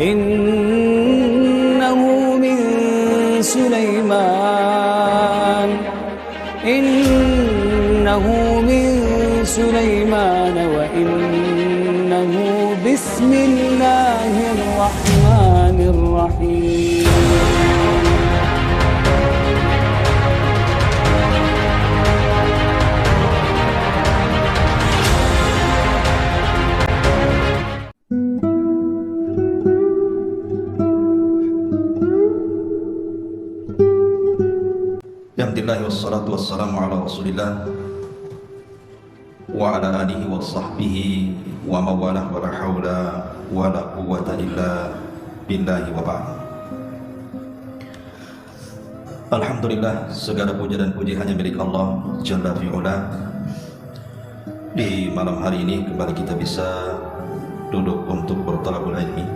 إنه من سليمان إنه من سليمان وإنه بسم الله الرحمن الرحيم. Alhamdulillah wassalatu wassalamu ala rasulillah wa ala alihi wa sahbihi wa mawalah wa la hawla wa la quwwata illa billahi wa ba'd. Alhamdulillah, segala puja dan puji hanya milik Allah Jalla fi'ula. Di malam hari ini kembali kita bisa duduk untuk bertalabul ilmi.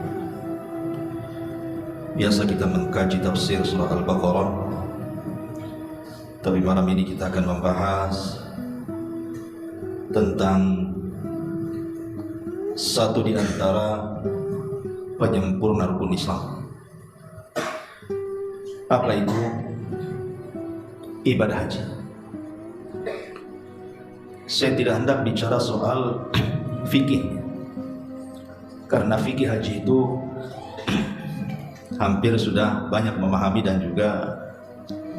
Biasa kita mengkaji tafsir surah Al-Baqarah, tapi malam ini kita akan membahas tentang satu di antara penyempurna rukun Islam. Apa itu? Ibadah haji. Saya tidak hendak bicara soal fikih, karena fikih haji itu hampir sudah banyak memahami dan juga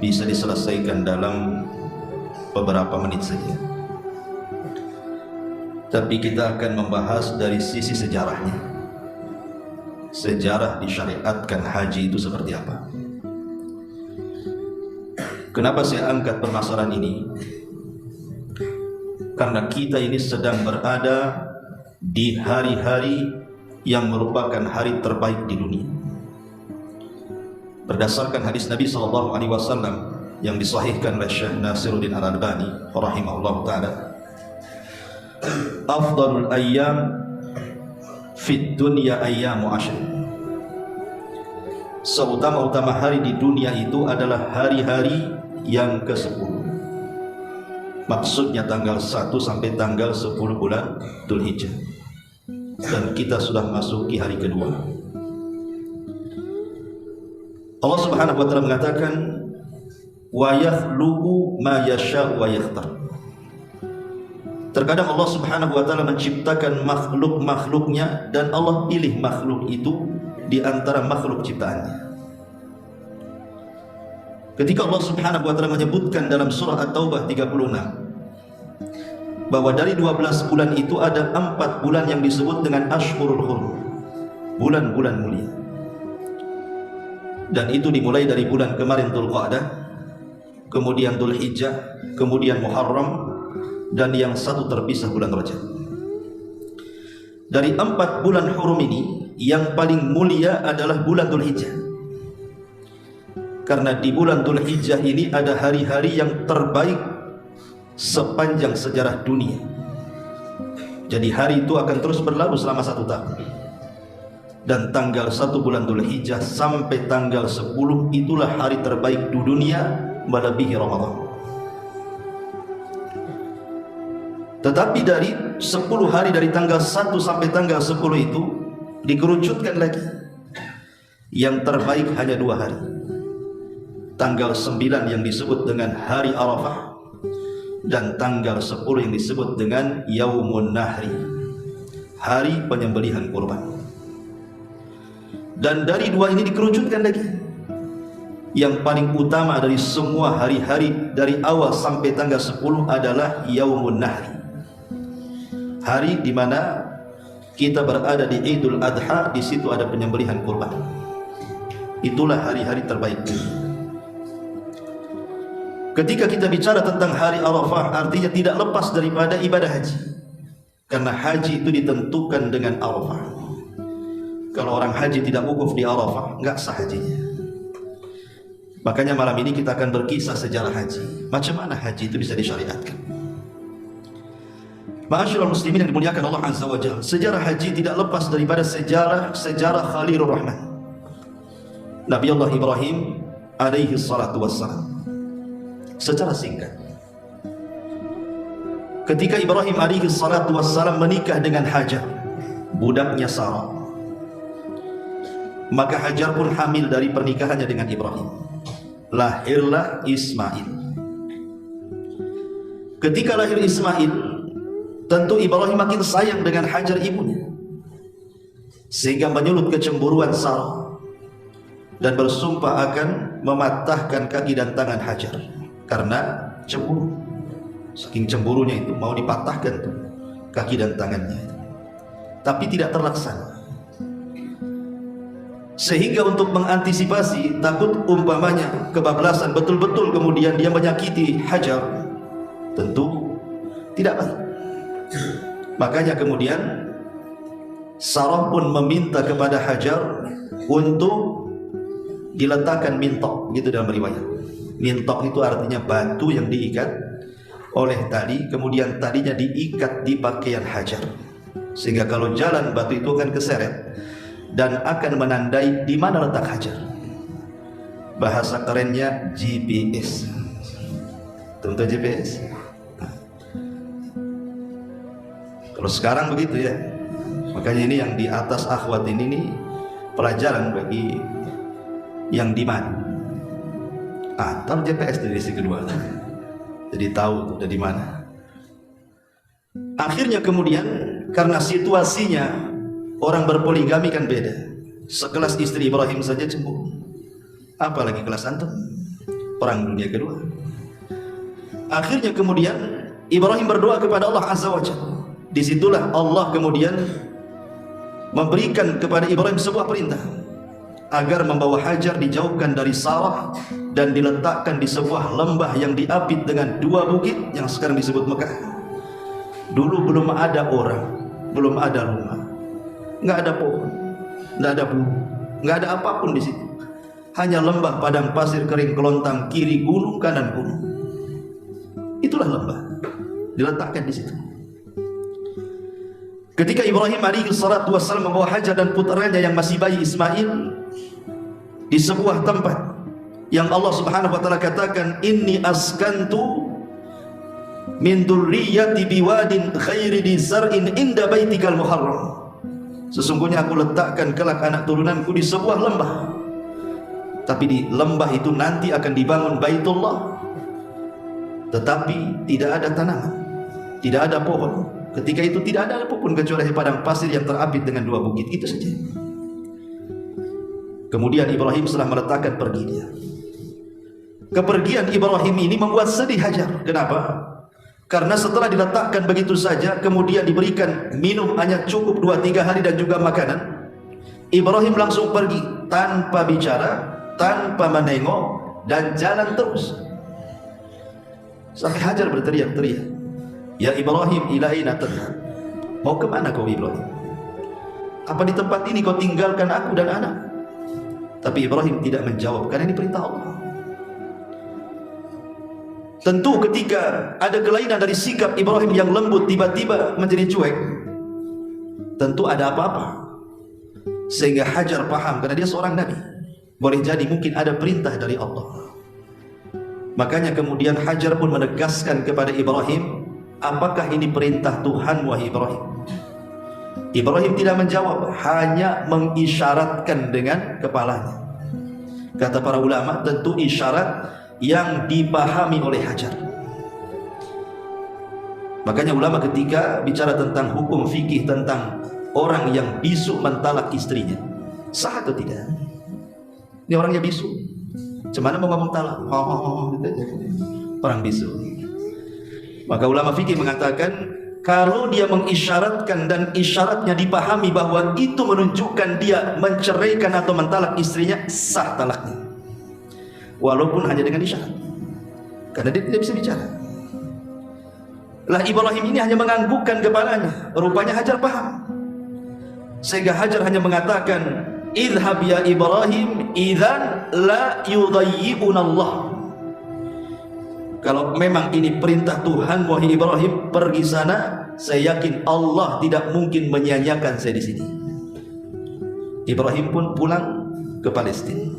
bisa diselesaikan dalam beberapa menit saja. Tapi kita akan membahas dari sisi sejarahnya. Sejarah disyariatkan haji itu seperti apa? Kenapa saya angkat permasalahan ini? Karena kita ini sedang berada di hari-hari yang merupakan hari terbaik di dunia. Berdasarkan hadis Nabi SAW yang disahihkan oleh Syekh Nasiruddin Al-Albani rahimahullah ta'ala, afdalul ayyam fid dunya ayyamu ashr. Seutama-utama hari di dunia itu adalah hari-hari yang ke-10. Maksudnya tanggal 1 sampai tanggal 10 bulan Dzulhijjah. Dan kita sudah masuki hari kedua. Allah Subhanahu wa taala mengatakan wa yakhluqu ma yasha'u wa yakhtar. Terkadang Allah Subhanahu wa taala menciptakan makhluk-makhluknya dan Allah pilih makhluk itu di antara makhluk ciptaannya. Ketika Allah Subhanahu wa taala menyebutkan dalam surah At-Taubah 36 bahwa dari 12 bulan itu ada 4 bulan yang disebut dengan Ashhurul Hurum, bulan-bulan mulia. Dan itu dimulai dari bulan kemarin Dzulqa'dah, kemudian Dzulhijjah, kemudian Muharram, dan yang satu terpisah bulan Rajab. Dari 4 bulan hurum ini, yang paling mulia adalah bulan Dzulhijjah. Karena di bulan Dzulhijjah ini ada hari-hari yang terbaik sepanjang sejarah dunia. Jadi hari itu akan terus berlalu selama 1 tahun. Dan tanggal 1 bulan Dzulhijjah sampai tanggal 10 itulah hari terbaik di dunia melebihi Ramadan. Tetapi dari 10 hari dari tanggal 1 sampai tanggal 10 itu dikerucutkan lagi. Yang terbaik hanya 2 hari. Tanggal 9 yang disebut dengan hari Arafah dan tanggal 10 yang disebut dengan Yaumun Nahri, hari penyembelihan kurban. Dan dari 2 ini dikerucutkan lagi. Yang paling utama dari semua hari-hari dari awal sampai tanggal 10 adalah Yaumun Nahri, hari di mana kita berada di Idul Adha. Di situ ada penyembelihan kurban. Itulah hari-hari terbaik. Ketika kita bicara tentang hari Arafah, artinya tidak lepas daripada ibadah haji. Karena haji itu ditentukan dengan Arafah. Kalau orang haji tidak wukuf di Arafah, enggak sah hajinya. Makanya malam ini kita akan berkisah sejarah haji. Macam mana haji itu bisa disyariatkan. Ma'asyiral muslimin yang dimuliakan Allah Azza wa Jalla, sejarah haji tidak lepas daripada sejarah Khalilur Rahman, Nabi Allah Ibrahim alaihi salatu wassalam. Secara singkat, ketika Ibrahim alaihi salatu wassalam menikah dengan Hajar, budaknya Sarah, Maka Hajar pun hamil dari pernikahannya dengan Ibrahim. Lahirlah Ismail. Ketika lahir Ismail, tentu Ibrahim makin sayang dengan Hajar ibunya, sehingga menyulut kecemburuan Sarah dan bersumpah akan mematahkan kaki dan tangan Hajar karena cemburu. Saking cemburunya itu mau dipatahkan tuh kaki dan tangannya, tapi tidak terlaksana. Sehingga untuk mengantisipasi takut umpamanya kebablasan betul-betul kemudian dia menyakiti Hajar, tentu tidak baik. Makanya kemudian Sarah pun meminta kepada Hajar untuk diletakkan mintok, gitu dalam riwayat. Mintok itu artinya batu yang diikat oleh tali, kemudian talinya diikat di pakaian Hajar, sehingga kalau jalan batu itu akan keseret dan akan menandai di mana letak Hajar. Bahasa kerennya GPS. Tentu GPS. Kalau sekarang begitu ya. Makanya ini yang di atas akhwat ini nih pelajaran bagi yang di mana. Atau GPS dari sisi kedua. Jadi tahu udah di mana. Akhirnya kemudian karena situasinya orang berpoligami kan beda. Sekelas istri Ibrahim saja cemburu, apalagi kelas antum, perang dunia kedua. Akhirnya kemudian Ibrahim berdoa kepada Allah Azza wa Jalla. Disitulah Allah kemudian memberikan kepada Ibrahim sebuah perintah agar membawa Hajar dijauhkan dari Sarah dan diletakkan di sebuah lembah yang diapit dengan 2 bukit yang sekarang disebut Mekah. Dulu belum ada orang, belum ada rumah, nggak ada pohon, nggak ada bulu, nggak ada apapun di situ. Hanya lembah padang pasir kering kelontang, kiri gunung kanan gunung. Itulah lembah, diletakkan di situ. Ketika Ibrahim alaihi salatu wassalam membawa Hajar dan putranya yang masih bayi Ismail di sebuah tempat yang Allah Subhanahu wa taala katakan, inni askantu min dzurriyyati biwadin ghairi di zar'in inda baitikal muharram. Sesungguhnya aku letakkan kelak anak turunanku di sebuah lembah, tapi di lembah itu nanti akan dibangun Baitullah, tetapi tidak ada tanaman, tidak ada pohon. Ketika itu tidak ada apapun kecuali padang pasir yang terapit dengan 2 bukit, itu saja. Kemudian Ibrahim setelah meletakkan pergi dia. Kepergian Ibrahim ini membuat sedih Hajar. Kenapa? Karena setelah diletakkan begitu saja, kemudian diberikan minum hanya cukup 2-3 hari dan juga makanan, Ibrahim langsung pergi tanpa bicara, tanpa menengok, dan jalan terus. Sampai Hajar berteriak-teriak, ya Ibrahim, ila aina tadhhab? Mau kemana kau Ibrahim? Apa di tempat ini kau tinggalkan aku dan anak? Tapi Ibrahim tidak menjawab karena ini perintah Allah. Tentu ketika ada kelainan dari sikap Ibrahim yang lembut tiba-tiba menjadi cuek, tentu ada apa-apa. Sehingga Hajar paham karena dia seorang nabi, boleh jadi mungkin ada perintah dari Allah. Makanya kemudian Hajar pun menegaskan kepada Ibrahim, apakah ini perintah Tuhan wahai Ibrahim? Ibrahim tidak menjawab, hanya mengisyaratkan dengan kepalanya. Kata para ulama, tentu isyarat yang dipahami oleh Hajar. Makanya ulama ketika bicara tentang hukum fikih tentang orang yang bisu mentalak istrinya, sah atau tidak? Ini orangnya bisu, cuman mau ngomong talak, gitu aja. Orang bisu. Maka ulama fikih mengatakan, kalau dia mengisyaratkan dan isyaratnya dipahami bahwa itu menunjukkan dia menceraikan atau mentalak istrinya, sah talaknya, walaupun hanya dengan isyarat, karena dia tidak bisa bicara. Lah Ibrahim ini hanya menganggukkan kepalanya, rupanya Hajar paham, sehingga Hajar hanya mengatakan, idhab ya Ibrahim, idzan la yudayyi'una Allah. Kalau memang ini perintah Tuhan wahai Ibrahim, pergi sana, saya yakin Allah tidak mungkin menyia-nyiakan saya di sini. Ibrahim pun pulang ke Palestina.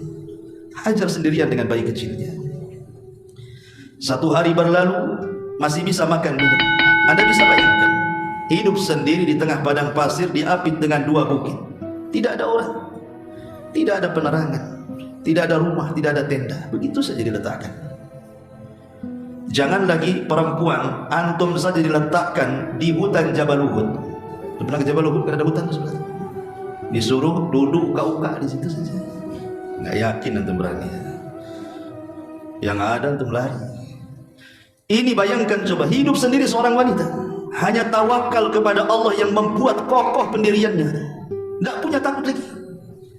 Hajar sendirian dengan bayi kecilnya. 1 hari berlalu, masih bisa makan minum. Anda bisa bayangkan, hidup sendiri di tengah padang pasir diapit dengan 2 bukit. Tidak ada orang. Tidak ada penerangan, tidak ada rumah, tidak ada tenda, begitu saja diletakkan. Jangan lagi perempuan, antum saja diletakkan di hutan Jabal Uhud. Pernah ke Jabal Uhud? Kan ada hutan sebelah. Disuruh duduk uka-uka di situ saja. Nggak yakin antum berani. Yang ada antum lari. Ini bayangkan coba, hidup sendiri seorang wanita, hanya tawakal kepada Allah yang membuat kokoh pendiriannya. Nggak punya takut lagi.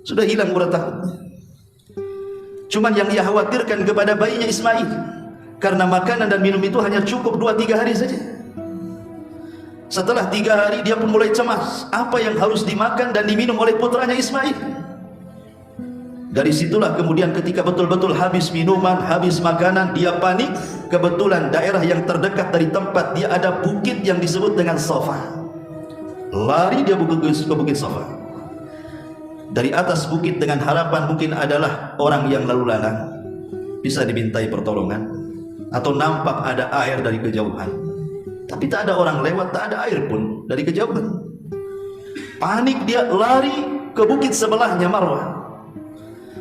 Sudah hilang rasa takutnya. Cuman yang ia khawatirkan kepada bayinya Ismail. Karena makanan dan minum itu hanya cukup 2-3 hari saja. Setelah 3 hari dia pun mulai cemas, apa yang harus dimakan dan diminum oleh putranya Ismail. Dari situlah kemudian ketika betul-betul habis minuman, habis makanan, dia panik. Kebetulan daerah yang terdekat dari tempat dia ada bukit yang disebut dengan Safa. Lari dia ke bukit Safa. Dari atas bukit dengan harapan mungkin adalah orang yang lalu lalang, bisa dimintai pertolongan, atau nampak ada air dari kejauhan. Tapi tak ada orang lewat, tak ada air pun dari kejauhan. Panik dia lari ke bukit sebelahnya Marwah.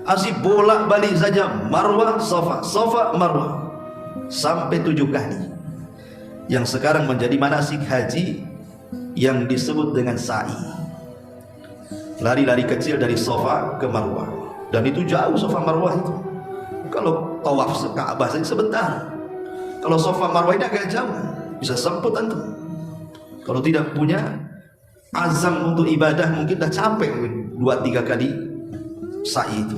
Asyik bolak-balik saja Marwah, Safa, Safa, Marwah, sampai 7 kali. Yang sekarang menjadi manasik haji yang disebut dengan sa'i. Lari-lari kecil dari Safa ke Marwah. Dan itu jauh Safa Marwah itu. Kalau tawaf Ka'bah saja sebentar. Kalau Safa Marwah ini agak jauh, bisa semput antum. Kalau tidak punya azam untuk ibadah mungkin dah capek 2-3 kali sa'i itu.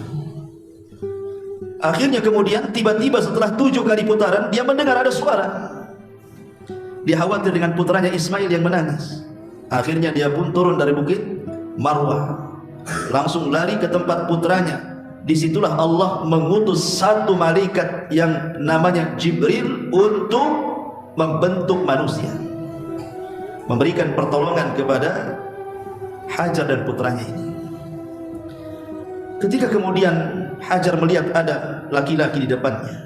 Akhirnya kemudian tiba-tiba setelah 7 kali putaran dia mendengar ada suara. Dia khawatir dengan putranya Ismail yang menangis. Akhirnya dia pun turun dari bukit Marwah, langsung lari ke tempat putranya. Disitulah Allah mengutus satu malaikat yang namanya Jibril untuk membentuk manusia, memberikan pertolongan kepada Hajar dan putranya ini. Ketika kemudian Hajar melihat ada laki-laki di depannya,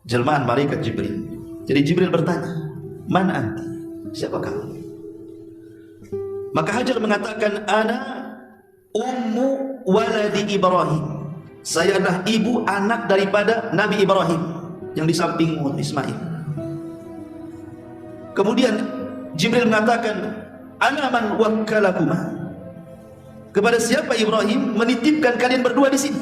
jelmaan malaikat Jibril. Jadi Jibril bertanya, "Man anti?" Siapa kamu? Maka Hajar mengatakan, "Ana ummu waladi Ibrahim." Saya adalah ibu anak daripada Nabi Ibrahim yang di sampingmu Ismail. Kemudian Jibril mengatakan, "Ana man wakkalakuma." Kepada siapa Ibrahim menitipkan kalian berdua di sini?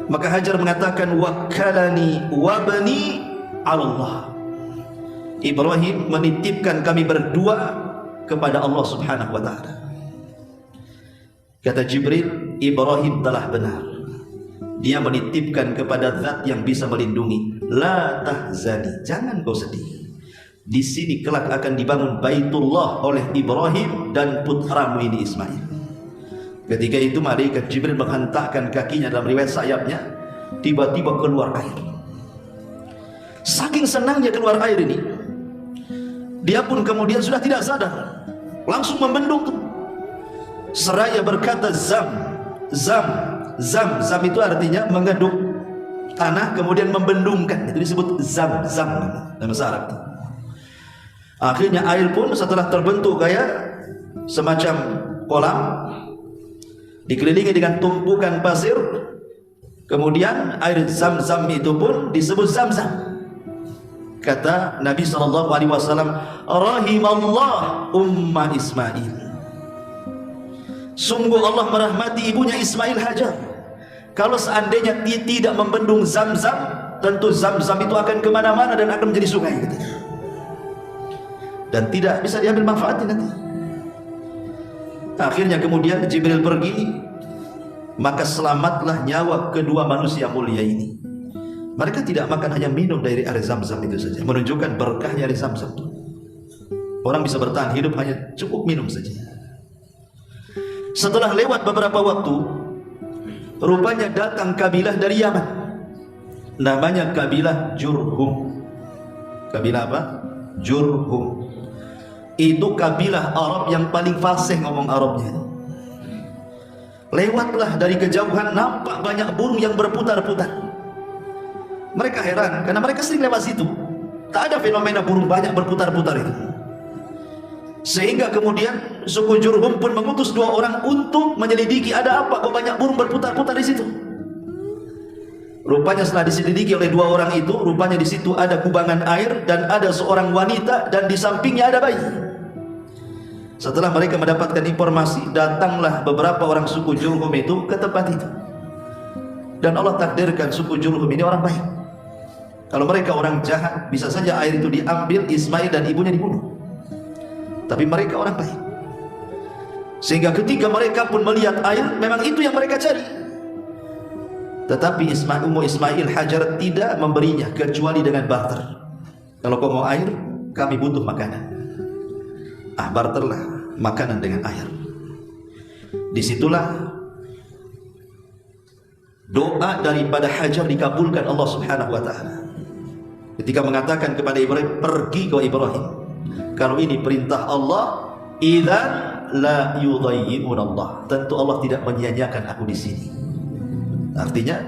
Maka Hajar mengatakan, "Wakkalani wabani Allah." Ibrahim menitipkan kami berdua kepada Allah Subhanahu wa ta'ala. Kata Jibril, Ibrahim telah benar. Dia menitipkan kepada zat yang bisa melindungi. La tahzani, jangan kau sedih. Di sini kelak akan dibangun Baitullah oleh Ibrahim dan putramu ini Ismail. Ketika itu malaikat Jibril menghentakkan kakinya, dalam riwayat sayapnya, tiba-tiba keluar air. Saking senangnya keluar air ini, dia pun kemudian sudah tidak sadar, langsung membendung. Seraya berkata zam, zam, zam. Zam itu artinya mengeduk tanah kemudian membendungkan. Itu disebut zam, zam dalam bahasa Arab. Akhirnya air pun setelah terbentuk kayak semacam kolam, dikelilingi dengan tumpukan pasir. Kemudian air zam-zam itu pun disebut zam-zam. Kata Nabi SAW, rahimallah umma Ismail. Sungguh Allah merahmati ibunya Ismail Hajar. Kalau seandainya dia tidak membendung zam-zam, tentu zam-zam itu akan kemana-mana dan akan menjadi sungai, katanya. Dan tidak bisa diambil manfaatnya nanti. Akhirnya kemudian Jibril pergi, maka selamatlah nyawa kedua manusia mulia ini. Mereka tidak makan, hanya minum dari air zam-zam itu saja, menunjukkan berkahnya air zam-zam. Orang bisa bertahan hidup hanya cukup minum saja. Setelah lewat beberapa waktu, rupanya datang kabilah dari Yaman, namanya kabilah Jurhum. Kabilah apa? Jurhum. Itu kabilah Arab yang paling fasih ngomong Arabnya. Lewatlah dari kejauhan, nampak banyak burung yang berputar-putar. Mereka heran karena mereka sering lewat situ, tak ada fenomena burung banyak berputar-putar itu. Sehingga kemudian suku Jurhum pun mengutus 2 orang untuk menyelidiki ada apa kok banyak burung berputar-putar di situ. Rupanya setelah diselidiki oleh 2 orang itu, rupanya di situ ada kubangan air dan ada seorang wanita dan di sampingnya ada bayi. Setelah mereka mendapatkan informasi, datanglah beberapa orang suku Jurhum itu ke tempat itu. Dan Allah takdirkan suku Jurhum ini orang baik. Kalau mereka orang jahat, bisa saja air itu diambil, Ismail dan ibunya dibunuh. Tapi mereka orang baik. Sehingga ketika mereka pun melihat air, memang itu yang mereka cari. Tetapi Ummu Ismail Hajar tidak memberinya kecuali dengan barter. Kalau kau mau air, kami butuh makanan. Barterlah makanan dengan air. Disitulah doa daripada Hajar dikabulkan Allah Subhanahu wa taala. Ketika mengatakan kepada Ibrahim, pergi kau Ibrahim. Kalau ini perintah Allah, idzan la yudayyi'un Allah. Tentu Allah tidak menyia-nyiakan aku di sini. Artinya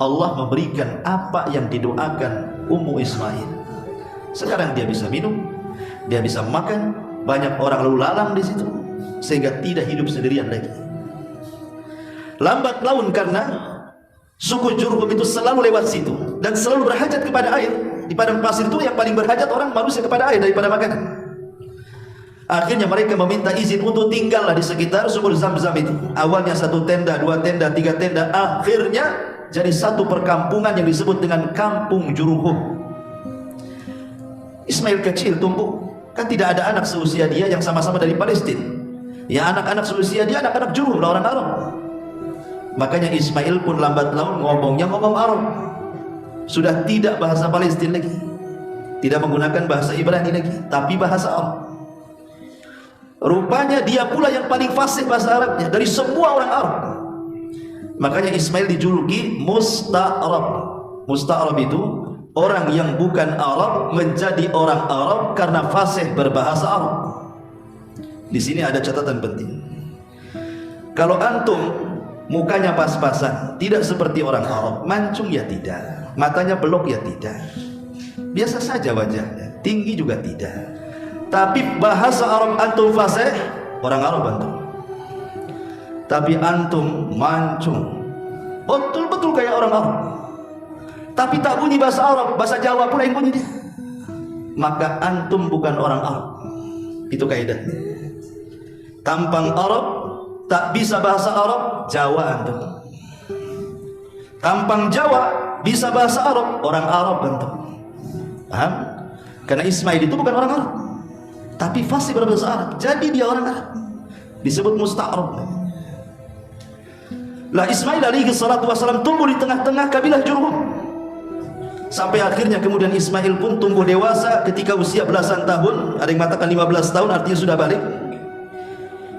Allah memberikan apa yang didoakan Ummu Ismail. Sekarang dia bisa minum, dia bisa makan, banyak orang lalu lalang di situ, sehingga tidak hidup sendirian lagi. Lambat laun karena suku Jurhum itu selalu lewat situ dan selalu berhajat kepada air. Di padang pasir itu yang paling berhajat orang manusia kepada air daripada makanan. Akhirnya mereka meminta izin untuk tinggallah di sekitar sumur Zam-Zam itu. Awalnya 1 tenda, 2 tenda, 3 tenda, akhirnya jadi satu perkampungan yang disebut dengan Kampung Jurhum. Ismail kecil tumbuh, kan tidak ada anak seusia dia yang sama-sama dari Palestina. Ya anak-anak seusia dia anak-anak Jurhum, orang Arab. Makanya Ismail pun lambat laun ngomongnya ngomong Arab. Sudah tidak bahasa Palestina lagi, tidak menggunakan bahasa Ibrani lagi, tapi bahasa Arab. Rupanya dia pula yang paling fasih bahasa Arabnya dari semua orang Arab. Makanya Ismail dijuluki Musta'arab. Musta'arab itu orang yang bukan Arab menjadi orang Arab karena fasih berbahasa Arab. Di sini ada catatan penting. Kalau antum mukanya pas-pasan, tidak seperti orang Arab, mancung ya tidak, matanya belok ya tidak, biasa saja wajahnya, tinggi juga tidak, tapi bahasa Arab antum fasih, orang Arab antum. Tapi antum mancung, betul-betul kayak orang Arab, tapi tak bunyi bahasa Arab, bahasa Jawa pula yang bunyi dia, maka antum bukan orang Arab. Itu kaidahnya. Tampang Arab, tak bisa bahasa Arab, Jawa antum. Tampang Jawa, bisa bahasa Arab, orang Arab antum. Paham? Karena Ismail itu bukan orang Arab, tapi fasih berbahasa Arab, jadi dia orang Arab, disebut Musta'arab. Lah Ismail alaihi salatu wasalam tumbuh di tengah-tengah kabilah Jurhum, sampai akhirnya kemudian Ismail pun tumbuh dewasa ketika usia belasan tahun. Ada yang mengatakan 15 tahun, artinya sudah balik.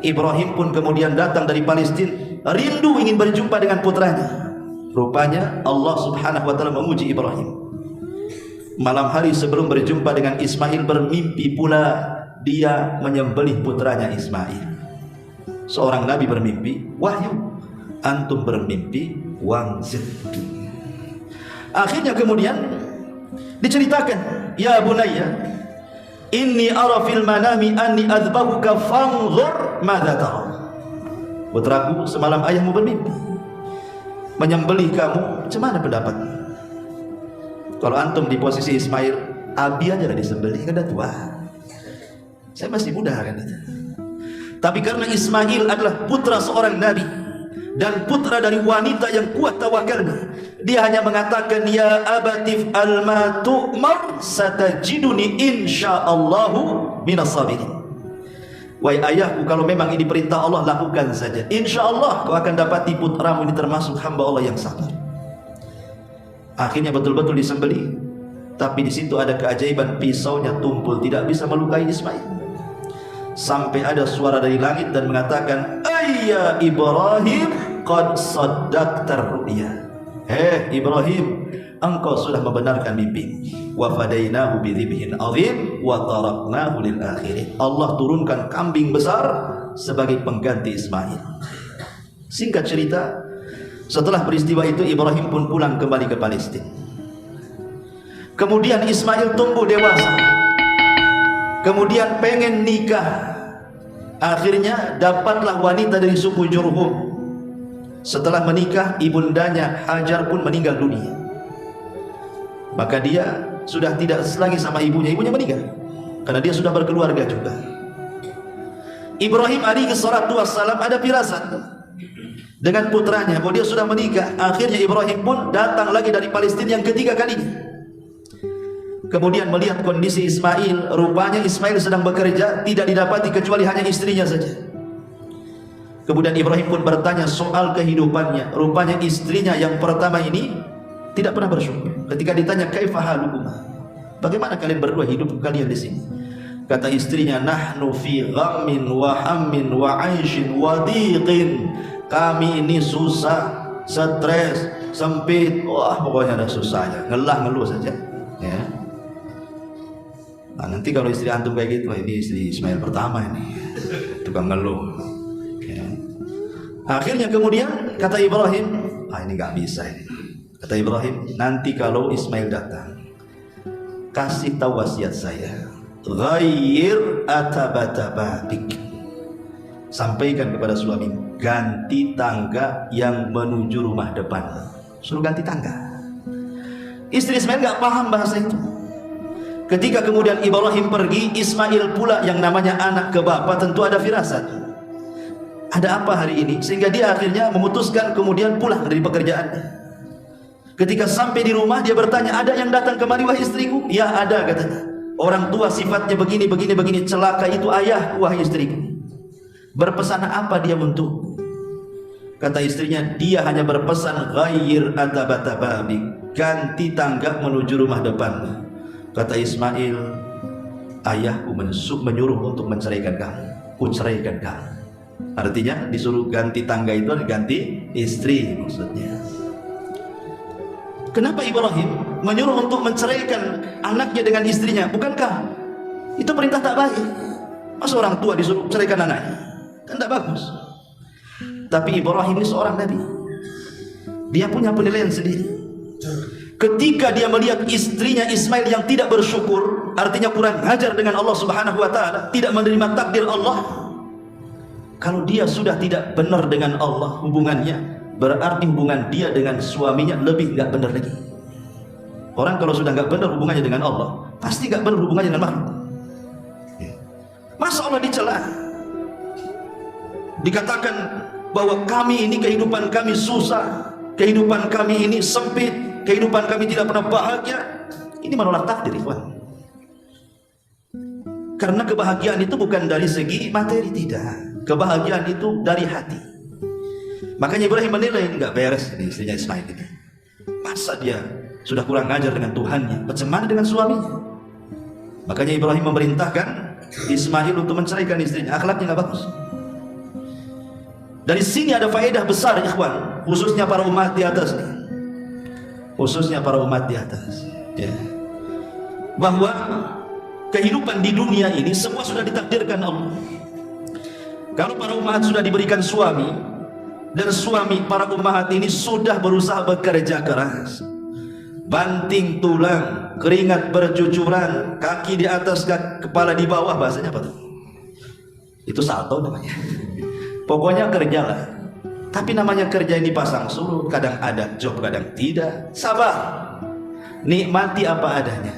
Ibrahim pun kemudian datang dari Palestina, rindu ingin berjumpa dengan putranya. Rupanya Allah Subhanahu wa taala menguji Ibrahim. Malam hari sebelum berjumpa dengan Ismail, bermimpi pula dia menyembelih putranya Ismail. Seorang nabi bermimpi, wahyu, antum bermimpi, wangzid. Akhirnya kemudian diceritakan, ya bunayya, inni ara fil manami anni adzbahuka fanzur madza tara. Putraku, semalam ayahmu bermimpi menyembelih kamu, macam mana pendapatmu? Kalau antum di posisi Ismail, abi aja lah disembelih, kan dah tua, saya masih muda kan itu. Tapi karena Ismail adalah putra seorang nabi dan putra dari wanita yang kuat tawakalnya, dia hanya mengatakan, ya abatif alma tu'mar satajiduni insyaallahu minas sabirin. Wahai ayahku, kalau memang ini perintah Allah, lakukan saja, insyaallah kau akan dapati putramu ini termasuk hamba Allah yang sabar. Akhirnya betul-betul disembelih. Tapi di situ ada keajaiban, pisaunya tumpul, tidak bisa melukai Ismail. Sampai ada suara dari langit dan mengatakan, ayya Ibrahim qad saddaqtar ru'ya. Ibrahim, engkau sudah membenarkan mimpi. Wa fadainahu bidzibhin azim wa taraknahu lil akhirin. Allah turunkan kambing besar sebagai pengganti Ismail. Singkat cerita, setelah peristiwa itu Ibrahim pun pulang kembali ke Palestina. Kemudian Ismail tumbuh dewasa, kemudian pengen nikah. Akhirnya dapatlah wanita dari suku Jurhum. Setelah menikah, ibundanya Hajar pun meninggal dunia. Maka dia sudah tidak lagi sama ibunya. Ibunya meninggal karena dia sudah berkeluarga juga. Ibrahim alaihi salatu wassalam ada firasat dengan putranya bahwa dia sudah menikah. Akhirnya Ibrahim pun datang lagi dari Palestina yang ketiga kalinya. Kemudian melihat kondisi Ismail, rupanya Ismail sedang bekerja, tidak didapati kecuali hanya istrinya saja. Kemudian Ibrahim pun bertanya soal kehidupannya. Rupanya istrinya yang pertama ini tidak pernah bersyukur. Ketika ditanya kaifa halukuma, bagaimana kalian berdua hidup kalian di sini? Kata istrinya, nahnu fi ghammin wa hammin wa 'aishin wa dhiqin. Kami ini susah, stres, sempit, wah pokoknya ada susahnya, ngeluh saja. Ya. Nah, nanti kalau istri antum kayak gitu, ini istri Ismail pertama ini, tukang ngeluh. Ya. Akhirnya kemudian kata Ibrahim, ini nggak bisa ini. Kata Ibrahim, nanti kalau Ismail datang, kasih tahu wasiat saya, ghayyir atabatabik. Sampaikan kepada suami, ganti tangga yang menuju rumah depan. Suruh ganti tangga. Istri Ismail nggak paham bahasa itu. Ketika kemudian Ibrahim pergi, Ismail pula yang namanya anak ke bapak tentu ada firasat. Ada apa hari ini? Sehingga dia akhirnya memutuskan kemudian pulang dari pekerjaannya. Ketika sampai di rumah dia bertanya, ada yang datang kemari wahai istriku? Ya ada, katanya. Orang tua sifatnya begini, celaka itu ayah wahai istriku. Berpesan apa dia untuk? Kata istrinya, dia hanya berpesan ghayyir atabatababik, ganti tangga menuju rumah depan. Kata Ismail, ayahku menyuruh untuk menceraikan kamu, ku ceraikan kamu. Artinya disuruh ganti tangga itu ganti istri maksudnya. Kenapa Ibrahim menyuruh untuk menceraikan anaknya dengan istrinya? Bukankah itu perintah tak baik? Masa orang tua disuruh ceraikan anaknya? Kan tak bagus. Tapi Ibrahim ini seorang nabi. Dia punya penilaian sendiri. Ketika dia melihat istrinya Ismail yang tidak bersyukur, artinya kurang ajar dengan Allah Subhanahu wa taala, tidak menerima takdir Allah. Kalau dia sudah tidak benar dengan Allah hubungannya, berarti hubungan dia dengan suaminya lebih nggak benar lagi. Orang kalau sudah nggak benar hubungannya dengan Allah, pasti nggak benar hubungannya dengan makhluk. Masa Allah dicela? Dikatakan bahwa kami ini kehidupan kami susah, kehidupan kami ini sempit, kehidupan kami tidak pernah bahagia. Ini menolak takdir, ikhwan. Karena kebahagiaan itu bukan dari segi materi, tidak. Kebahagiaan itu dari hati. Makanya Ibrahim menilai nggak beres ini istrinya Ismail ini. Masa dia sudah kurang ajar dengan Tuhannya, bagaimana dengan suaminya? Makanya Ibrahim memerintahkan Ismail untuk menceraikan istrinya. Akhlaknya nggak bagus. Dari sini ada faedah besar, ikhwan, khususnya para umat di atas nih. Khususnya para umat di atas, ya. Bahwa kehidupan di dunia ini semua sudah ditakdirkan Allah. Kalau para umat sudah diberikan suami, dan suami para umat ini sudah berusaha bekerja keras, banting tulang, keringat bercucuran, kaki di atas, kepala di bawah, bahasanya apa tuh? Itu salto namanya. Pokoknya kerjalah. Tapi namanya kerja ini pasang surut, kadang ada job, kadang tidak. Sabar, nikmati apa adanya.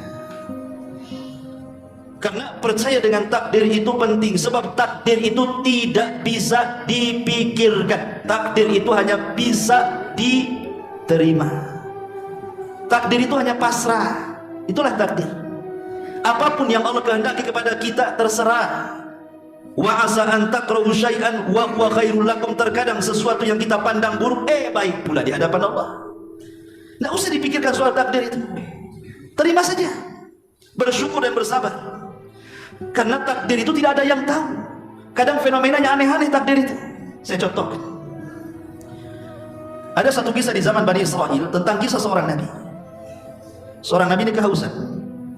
Karena percaya dengan takdir itu penting. Sebab takdir itu tidak bisa dipikirkan. Takdir itu hanya bisa diterima. Takdir itu hanya pasrah. Itulah takdir. Apapun yang Allah kehendaki kepada kita terserah. Wa asa an takrahu syai'an wa huwa khairul lakum. Terkadang sesuatu yang kita pandang buruk baik pula di hadapan Allah. Tidak usah dipikirkan soal takdir itu. Terima saja. Bersyukur dan bersabar. Karena takdir itu tidak ada yang tahu. Kadang fenomenanya aneh-aneh takdir itu. Saya contohkan. Ada satu kisah di zaman Bani Israel tentang kisah seorang nabi. Seorang nabi ini kehausan,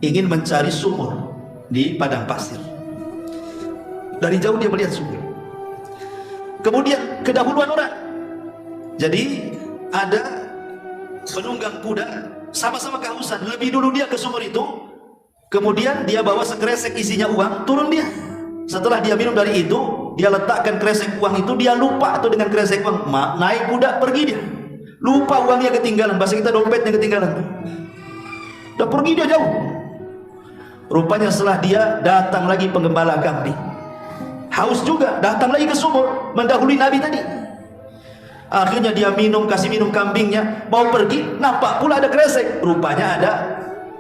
ingin mencari sumur di padang pasir. Dari jauh dia melihat sumur. Kemudian kedahuluan orang. Jadi ada penunggang kuda sama-sama kehausan. Lebih dulu dia ke sumur itu. Kemudian dia bawa sekresek isinya uang, turun dia. Setelah dia minum dari itu, dia letakkan kresek uang itu, dia lupa tuh dengan kresek uang. Naik kuda pergi dia. Lupa uangnya ketinggalan, bahasa kita dompetnya ketinggalan. Udah pergi dia jauh. Rupanya setelah dia datang lagi penggembala kambing. Haus juga, datang lagi ke sumur, mendahului Nabi tadi. Akhirnya dia minum, kasih minum kambingnya, mau pergi, nampak pula ada kresek. Rupanya ada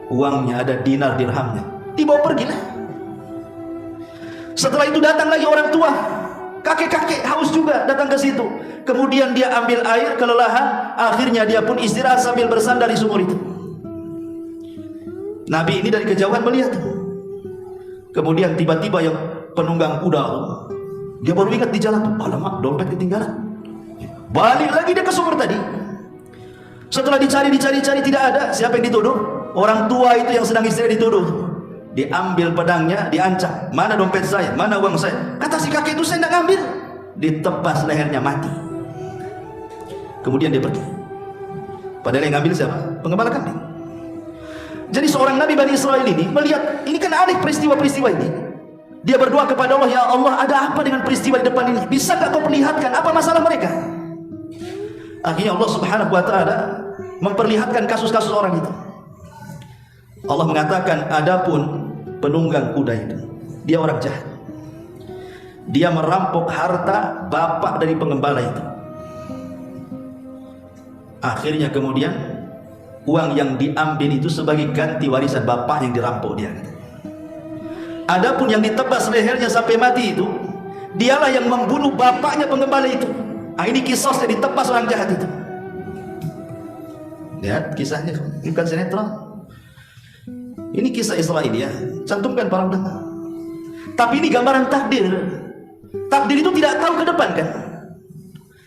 uangnya, ada dinar dirhamnya. Dibawa pergi lah. Setelah itu datang lagi orang tua, kakek-kakek haus juga datang ke situ. Kemudian dia ambil air, kelelahan, akhirnya dia pun istirahat sambil bersandar di sumur itu. Nabi ini dari kejauhan melihat. Kemudian tiba-tiba yang penunggang kuda, dia baru ingat di jalan, alamak, dompet ketinggalan. Balik lagi dia ke sumur tadi. Setelah dicari tidak ada. Siapa yang dituduh? Orang tua itu yang sedang istirahat dituduh. Diambil pedangnya, diancam. Mana dompet saya? Mana uang saya? Kata si kakek itu, saya tidak ngambil. Ditebas lehernya, mati. Kemudian dia pergi. Padahal yang ngambil siapa? Penggembala kambing. Jadi seorang Nabi Bani Israel ini melihat, ini kan aneh peristiwa-peristiwa ini. Dia berdoa kepada Allah, ya Allah, ada apa dengan peristiwa di depan ini? Bisa gak kau perlihatkan apa masalah mereka? Akhirnya Allah Subhanahu wa ta'ala memperlihatkan kasus-kasus orang itu. Allah mengatakan, adapun penunggang kuda itu, dia orang jahat. Dia merampok harta bapak dari penggembala itu. Akhirnya kemudian uang yang diambil itu sebagai ganti warisan bapak yang dirampok dia. Adapun yang ditebas lehernya sampai mati itu, dialah yang membunuh bapaknya penggembala itu. Ini kisahnya, ditebas orang jahat itu. Lihat kisahnya, bukan sinetron. Ini kisah Israel ya, cantumkan para ulama. Tapi ini gambaran takdir. Takdir itu tidak tahu ke depan kan.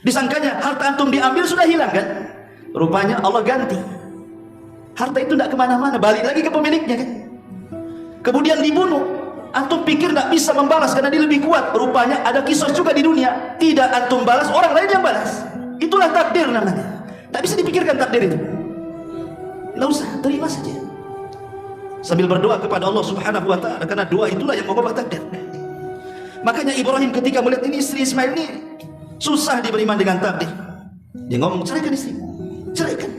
Disangkanya harta antum diambil sudah hilang kan. Rupanya Allah ganti. Harta itu tidak kemana-mana, balik lagi ke pemiliknya kan. Kemudian dibunuh. Antum pikir tidak bisa membalas karena dia lebih kuat. Rupanya ada kisah juga di dunia, tidak antum balas, orang lain yang balas. Itulah takdir namanya. Tak bisa dipikirkan takdir itu. Tidak usah, terima saja. Sambil berdoa kepada Allah Subhanahu wa ta'ala, karena doa itulah yang mengubah takdir. Makanya Ibrahim ketika melihat ini istri Ismail ini susah diberiman dengan takdir, dia ngomong, ceraikan istri, ceraikan.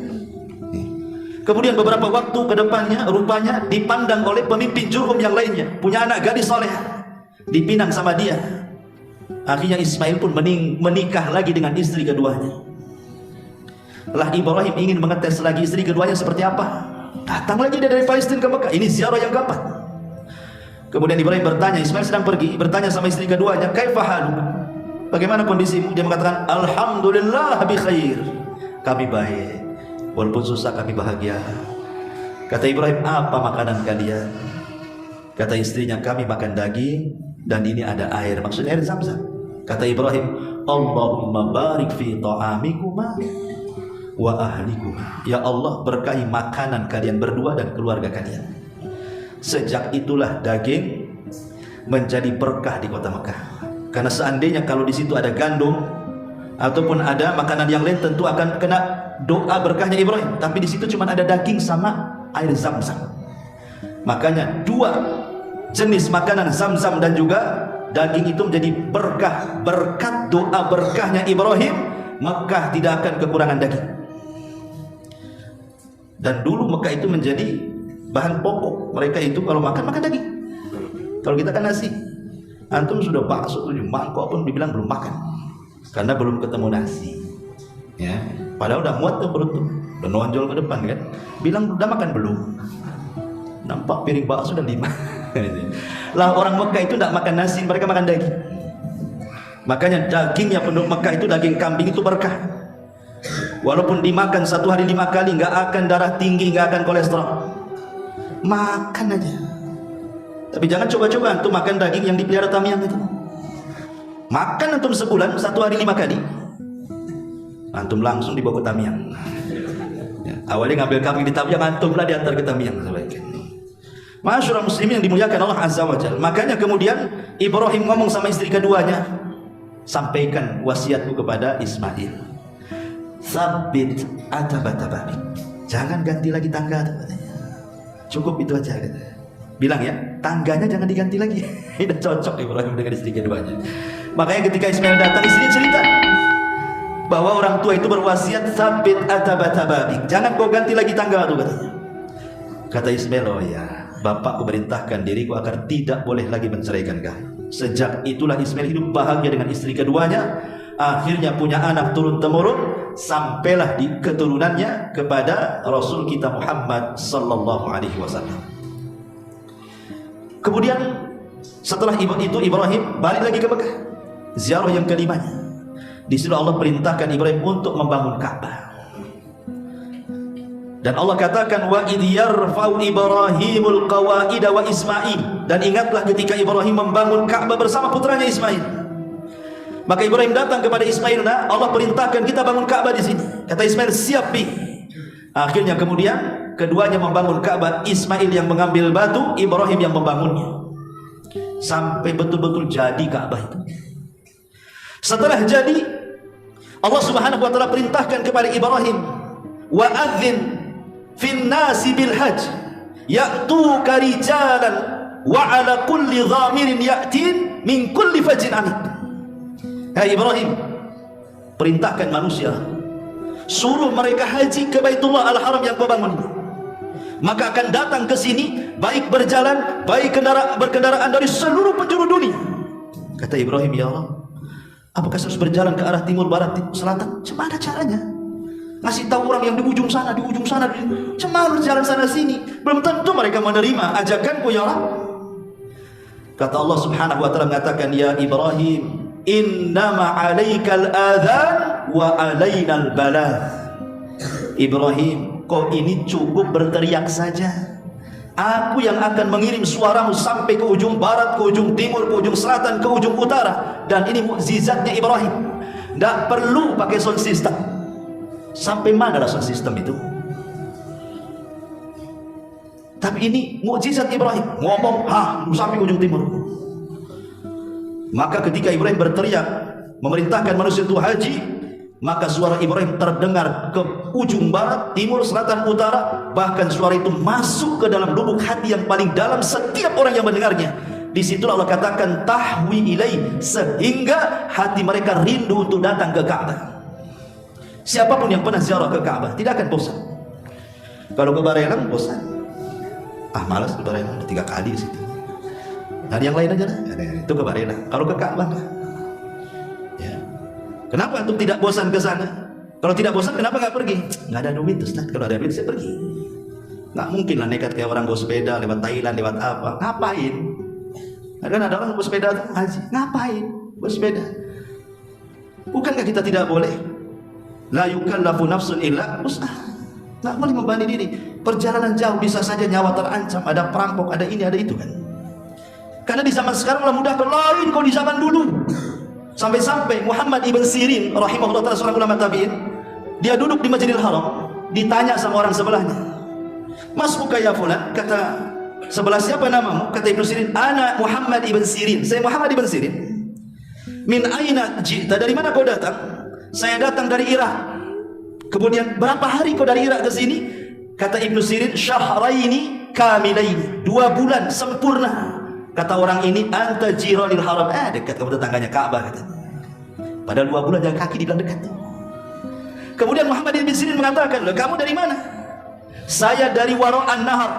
Kemudian beberapa waktu ke depannya, rupanya dipandang oleh pemimpin Jurhum yang lainnya, punya anak gadis soleh, dipinang sama dia. Akhirnya Ismail pun menikah lagi dengan istri keduanya. Lah Ibrahim ingin mengetes lagi istri keduanya seperti apa. Datang lagi dia dari Palestina ke Mekah. Ini ziarah yang keempat. Kemudian Ibrahim bertanya, Ismail sedang pergi, bertanya sama istri keduanya, kaifa halu? Bagaimana kondisimu? Dia mengatakan, alhamdulillah bi khair. Kami baik. Walaupun susah kami bahagia. Kata Ibrahim, apa makanan kalian? Kata istrinya, kami makan daging dan ini ada air, maksudnya air Zam-Zam. Kata Ibrahim, Allahumma barik fi ta'amikuma wa ahlikuma. Ya Allah, berkahi makanan kalian berdua dan keluarga kalian. Sejak itulah daging menjadi berkah di kota Mekah. Karena seandainya kalau di situ ada gandum ataupun ada makanan yang lain, tentu akan kena doa berkahnya Ibrahim. Tapi di situ cuma ada daging sama air Zam-Zam. Makanya dua jenis makanan, Zam-Zam dan juga daging, itu menjadi berkah. Berkat doa berkahnya Ibrahim, Mekah tidak akan kekurangan daging. Dan dulu Mekah itu menjadi bahan pokok. Mereka itu kalau makan daging. Kalau kita kan nasi, antum sudah bakso 7 mangkok pun dibilang belum makan, karena belum ketemu nasi. Ya, padahal udah muat tuh perut tuh, udah nonjol ke depan kan. Bilang udah makan belum? Nampak piring bakso udah 5. Lah orang Mekah itu tidak makan nasi, mereka makan daging. Makanya dagingnya penduduk Mekah itu daging kambing itu berkah. Walaupun dimakan 1 hari 5 kali, nggak akan darah tinggi, nggak akan kolesterol. Makan aja. Tapi jangan coba-coba antum makan daging yang dipelihara Tamiang itu. Makan antum sebulan 1 hari 5 kali, antum langsung dibawa ke Tamiang. Ya, awalnya ngambil kambing di Tamiang, antum lah diantar ke Tamiang. Masyaallah muslimin yang dimuliakan Allah Azza wa Jalla. Makanya kemudian Ibrahim ngomong sama istri keduanya, sampaikan wasiatku kepada Ismail. Sabit atabatababik. Jangan ganti lagi tangga, katanya. Cukup itu aja, katanya. bilang ya, tangganya jangan diganti lagi. Tidak cocok Ibrahim dengan istri keduanya. Makanya ketika Ismail datang, istrinya cerita bahwa orang tua itu berwasiat, sabit atabatababik, jangan kau ganti lagi tangga itu katanya. Kata Ismail, oh ya, bapakku perintahkan diriku agar tidak boleh lagi menceraikan kamu. Sejak itulah Ismail hidup bahagia dengan istri keduanya. Akhirnya punya anak turun-temurun, sampailah di keturunannya kepada Rasul kita Muhammad sallallahu alaihi wasallam. Kemudian setelah itu Ibrahim balik lagi ke Mekah, ziarah yang kelimanya. Di situ Allah perintahkan Ibrahim untuk membangun Ka'bah. Dan Allah katakan, wa idh yarfa'u Ibrahimul qawaida wa Ismail. Dan ingatlah ketika Ibrahim membangun Ka'bah bersama putranya Ismail. Maka Ibrahim datang kepada Ismail, nah Allah perintahkan kita bangun Ka'bah di sini. Kata Ismail, siap bi. Akhirnya kemudian keduanya membangun Ka'bah. Ismail yang mengambil batu, Ibrahim yang membangunnya. Sampai betul-betul jadi Ka'bah itu. Setelah jadi, Allah Subhanahu wa taala perintahkan kepada Ibrahim, wa adzin fin nasi bil hajj ya'tuka rijalan wa ala kulli dhamirin ya'tin min kulli fajjin amik. Hai Ibrahim, perintahkan manusia, suruh mereka haji ke Baitullah Al-Haram yang kau bangun. Maka akan datang ke sini baik berjalan, baik berkendaraan dari seluruh penjuru dunia. Kata Ibrahim, ya Allah, apakah harus berjalan ke arah timur, barat, selatan? Gimana caranya? Ngasih tahu orang yang di ujung sana, cuma jalan sana sini. Belum tentu mereka menerima ajakanku ya Allah. Kata Allah Subhanahu wa taala mengatakan, ya Ibrahim, innama alaikal adhan wa alainal balagh. Ibrahim, kau ini cukup berteriak saja. Aku yang akan mengirim suaramu sampai ke ujung barat, ke ujung timur, ke ujung selatan, ke ujung utara. Dan ini mukjizatnya Ibrahim. Tidak perlu pakai sound system. Sampai mana lah sound system itu? Tapi ini mukjizat Ibrahim. Ngomong, sampai ke ujung timur. Maka ketika Ibrahim berteriak memerintahkan manusia itu haji, maka suara Ibrahim terdengar ke ujung barat, timur, selatan, utara. Bahkan suara itu masuk ke dalam lubuk hati yang paling dalam setiap orang yang mendengarnya. Di situ Allah katakan tahwi ilai, sehingga hati mereka rindu untuk datang ke Ka'bah. Siapapun yang pernah ziarah ke Ka'bah tidak akan bosan. Kalau ke Barelang bosan, malas ke Barelang 3 kali di situ. Dan yang lain aja lah, itu ke Barelang. Kalau ke Ka'bah, ya. Kenapa antum tidak bosan ke sana? Kalau tidak bosan, kenapa nggak pergi? Nggak ada duit, Ustaz. Kalau ada duit, saya pergi. Nggak mungkin lah nekat kayak orang bawa sepeda lewat Thailand, lewat apa? Ngapain? Kan ada orang bawa sepeda haji. Ngapain bawa sepeda? Bukankah kita tidak boleh? La yukallafu nafsun illa wus'aha. Nggak boleh membebani diri. Perjalanan jauh bisa saja nyawa terancam. Ada perampok, ada ini, ada itu kan. Karena di zaman sekarang mudah lain kau di zaman dulu. Sampai-sampai Muhammad ibn Sirin rahimahullah ta'ala, seorang ulama tabi'in, dia duduk di Masjidil Haram, ditanya sama orang sebelahnya, Mas buka ya fulan, kata sebelah siapa namamu? Kata Ibnu Sirin, ana Muhammad ibn Sirin, saya Muhammad ibn Sirin. Min aina ji'ta, dari mana kau datang? Saya datang dari Irak. Kemudian berapa hari kau dari Irak ke sini? Kata Ibnu Sirin, syahraini kamilaini, 2 bulan sempurna. Kata orang ini, anta jiranil haram, dekat kamu tetangganya Ka'bah kata. Padahal 2 bulan jalan kaki dibilang dekat. Kemudian Muhammad bin Sirin mengatakan, kamu dari mana? Saya dari Wara'an Nahar,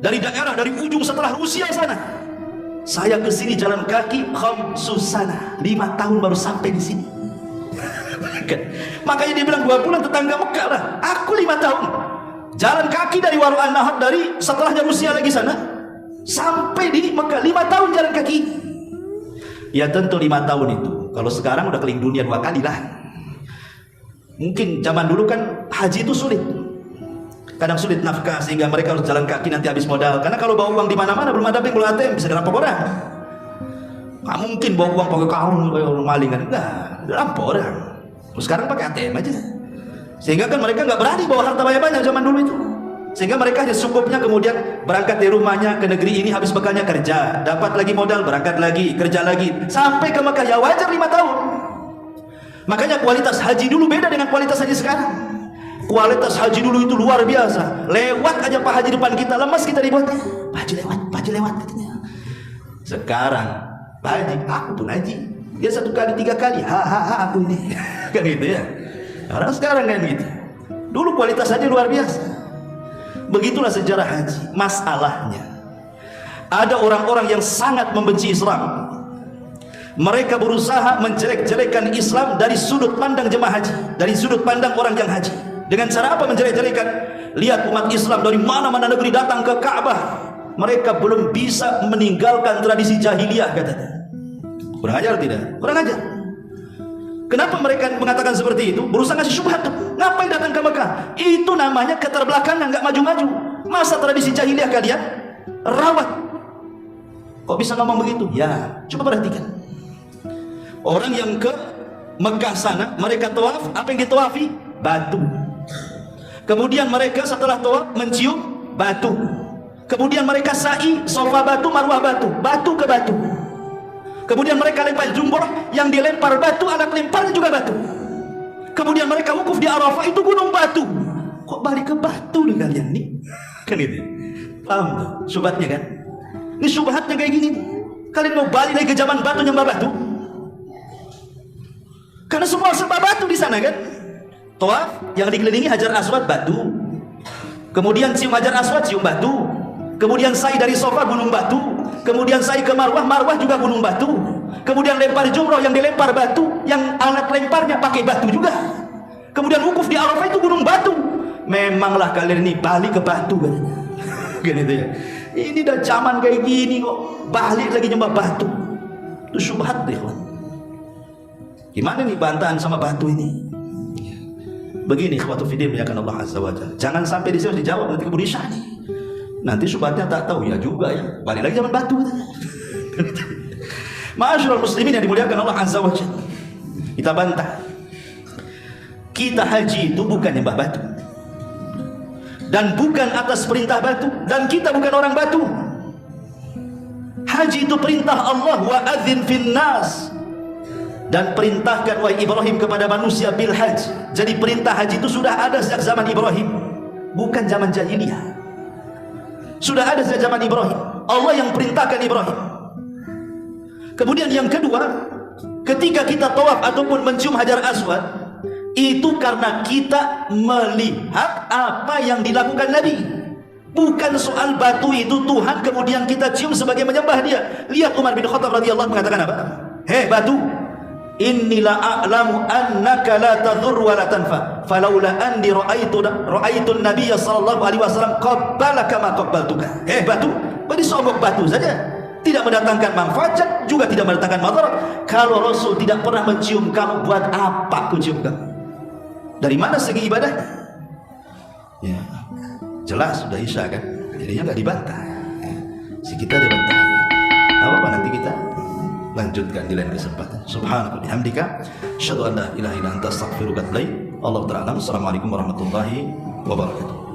dari daerah, dari ujung setelah Rusia sana. Saya ke sini jalan kaki khamsusana, 5 tahun baru sampai di sini. Makanya dia bilang 2 bulan tetangga Mekah lah. Aku 5 tahun jalan kaki dari Wara'an Nahar, dari setelahnya Rusia lagi sana, sampai di Mekah 5 tahun jalan kaki. Ya tentu 5 tahun itu. Kalau sekarang udah keliling dunia 2 kali lah. Mungkin zaman dulu kan haji itu sulit. Kadang sulit nafkah sehingga mereka harus jalan kaki, nanti habis modal. Karena kalau bawa uang di mana-mana belum ada bank, belum ATM, bisa dirampok orang. Nggak mungkin bawa uang pakai karung kayak orang maling kan. Enggak, dirampok orang. Sekarang pakai ATM aja. Sehingga kan mereka nggak berani bawa harta banyak-banyak zaman dulu itu. Sehingga mereka hanya cukupnya kemudian berangkat dari rumahnya ke negeri ini, habis bekalnya kerja, dapat lagi modal, berangkat lagi, kerja lagi, sampai ke Mekah. Ya wajar 5 tahun. Makanya kualitas haji dulu beda dengan kualitas haji sekarang. Kualitas haji dulu itu luar biasa. Lewat aja Pak Haji depan kita, lemas kita dibuatnya. Pak Haji lewat, Pak haji lewat katanya. Sekarang Pak Haji, aku pun haji. Dia 1 kali 3 kali, aku ini. Kan gitu ya. Orang sekarang kan gitu. Dulu kualitas haji luar biasa. Begitulah sejarah haji. Masalahnya, ada orang-orang yang sangat membenci Islam. Mereka berusaha menjelek-jelekan Islam dari sudut pandang jemaah haji, dari sudut pandang orang yang haji. Dengan cara apa menjelek-jelekan? Lihat umat Islam dari mana-mana negeri datang ke Ka'bah, mereka belum bisa meninggalkan tradisi jahiliyah katanya. Kurang ajar tidak? Kurang ajar. Kenapa mereka mengatakan seperti itu? Berusaha ngasih syubhat. Ngapain datang ke Mekah? Itu namanya keterbelakangan, nggak maju-maju. Masa tradisi jahiliyah kalian rawat? Kok bisa ngomong begitu? Ya, coba perhatikan. Orang yang ke Mekah sana, mereka tawaf, apa yang ditawafi? Batu. Kemudian mereka setelah tawaf mencium batu. Kemudian mereka sa'i, sofa batu, marwah batu, batu ke batu. Kemudian mereka lempar jumroh, yang dilempar batu, alat lemparnya juga batu. Kemudian mereka wukuf di Arafah, itu gunung batu. Kok balik ke batu nih kalian nih? Kan itu. Paham tuh syubhatnya kan? Ini syubhatnya kayak gini. Kalian mau balik lagi ke zaman batu nyembah batu? Karena semua serba batu di sana kan? Tawaf yang dikelilingi Hajar Aswad batu. Kemudian cium Hajar Aswad cium batu. Kemudian sa'i dari sofa gunung batu. Kemudian sa'i ke Marwah, Marwah juga gunung batu. Kemudian lempar jumroh, yang dilempar batu, yang alat lemparnya pakai batu juga. Kemudian wukuf di Arafah itu gunung batu. Memanglah kalian ini balik ke batu katanya. Gitu ya. Ini udah zaman kayak gini kok balik lagi nyembah batu. Itu syubhat deh. Gimana nih bantahan sama batu ini? Begini ikhwatu fiddin ya kan Allah Azza wa Jalla. Jangan sampai di sini dijawab nanti keburu isya nih. Nanti syubhatnya tak tahu ya juga ya. Balik lagi zaman batu. Ma'asyiral muslimin yang dimuliakan Allah Azza wa Jalla. Kita bantah. Kita haji itu bukan nyembah batu. Dan bukan atas perintah batu. Dan kita bukan orang batu. Haji itu perintah Allah, wa adzin fin nas. Dan perintahkan wahai Ibrahim kepada manusia bil haj. Jadi perintah haji itu sudah ada sejak zaman Ibrahim, bukan zaman jahiliyah. Sudah ada sejak zaman Ibrahim. Allah yang perintahkan Ibrahim. Kemudian yang kedua, ketika kita tawaf ataupun mencium Hajar Aswad, itu karena kita melihat apa yang dilakukan Nabi. Bukan soal batu itu Tuhan kemudian kita cium sebagai menyembah dia. Lihat Umar bin Khattab radhiyallahu mengatakan apa? Hei batu, inni la a'lamu annaka la tadhur wa la tanfa falaula anni ra'aitu an-nabiy sallallahu alaihi wasallam qabbalaka ma qabbaltuka. Batu, beri sogok batu saja, tidak mendatangkan manfaat juga tidak mendatangkan madarat. Kalau Rasul tidak pernah mencium kamu, buat apa aku cium kamu? Dari mana segi ibadah? Ya, jelas sudah isya kan, jadinya nggak dibantah. Si kita dibantah. Apa nanti kita lanjutkan di lain kesempatan. Subhanallah bihamdika, asyhadu an la ilaha illa anta, astaghfiruka wa atubu ilaik. Allahu ta'ala. Assalamualaikum warahmatullahi wabarakatuh.